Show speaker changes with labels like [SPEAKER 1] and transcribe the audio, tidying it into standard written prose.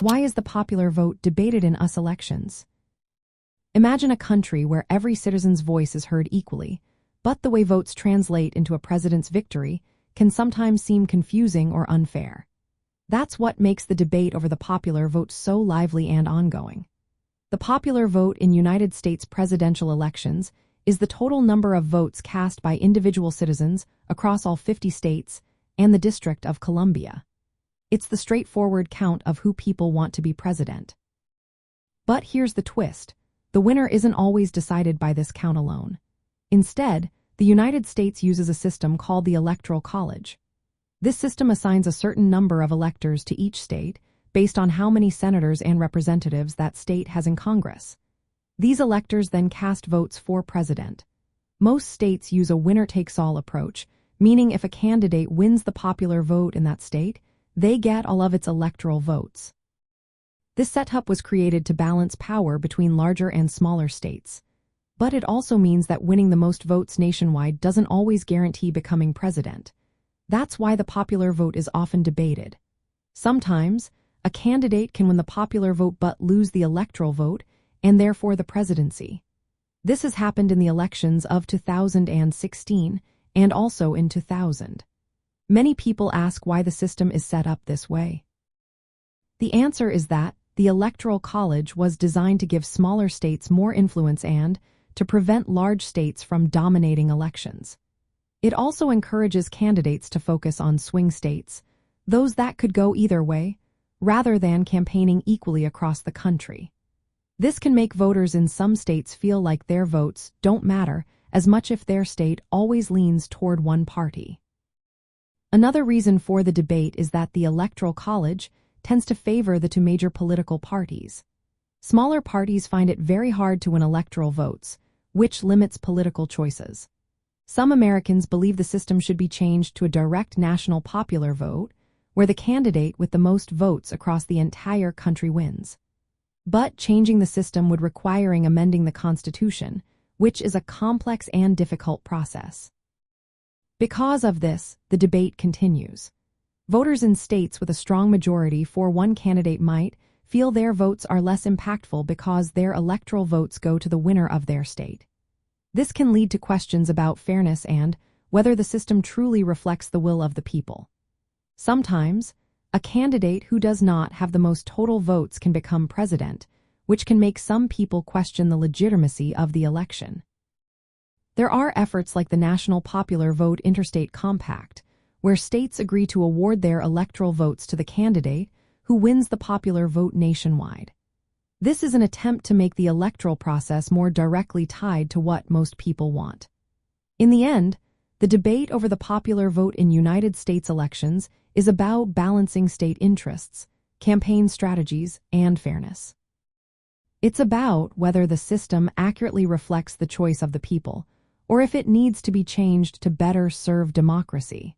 [SPEAKER 1] Why is the popular vote debated in US elections? Imagine a country where every citizen's voice is heard equally, but the way votes translate into a president's victory can sometimes seem confusing or unfair. That's what makes the debate over the popular vote so lively and ongoing. The popular vote in United States presidential elections is the total number of votes cast by individual citizens across all 50 states and the District of Columbia. It's the straightforward count of who people want to be president. But here's the twist. The winner isn't always decided by this count alone. Instead, the United States uses a system called the Electoral College. This system assigns a certain number of electors to each state based on how many senators and representatives that state has in Congress. These electors then cast votes for president. Most states use a winner-takes-all approach, meaning if a candidate wins the popular vote in that state, they get all of its electoral votes. This setup was created to balance power between larger and smaller states. But it also means that winning the most votes nationwide doesn't always guarantee becoming president. That's why the popular vote is often debated. Sometimes, a candidate can win the popular vote but lose the electoral vote, and therefore the presidency. This has happened in the elections of 2016 and also in 2000. Many people ask why the system is set up this way. The answer is that the Electoral College was designed to give smaller states more influence and to prevent large states from dominating elections. It also encourages candidates to focus on swing states, those that could go either way, rather than campaigning equally across the country. This can make voters in some states feel like their votes don't matter as much if their state always leans toward one party. Another reason for the debate is that the Electoral College tends to favor the two major political parties. Smaller parties find it very hard to win electoral votes, which limits political choices. Some Americans believe the system should be changed to a direct national popular vote, where the candidate with the most votes across the entire country wins. But changing the system would require amending the Constitution, which is a complex and difficult process. Because of this, the debate continues. Voters in states with a strong majority for one candidate might feel their votes are less impactful because their electoral votes go to the winner of their state. This can lead to questions about fairness and whether the system truly reflects the will of the people. Sometimes, a candidate who does not have the most total votes can become president, which can make some people question the legitimacy of the election. There are efforts like the National Popular Vote Interstate Compact, where states agree to award their electoral votes to the candidate who wins the popular vote nationwide. This is an attempt to make the electoral process more directly tied to what most people want. In the end, the debate over the popular vote in United States elections is about balancing state interests, campaign strategies, and fairness. It's about whether the system accurately reflects the choice of the people, or if it needs to be changed to better serve democracy.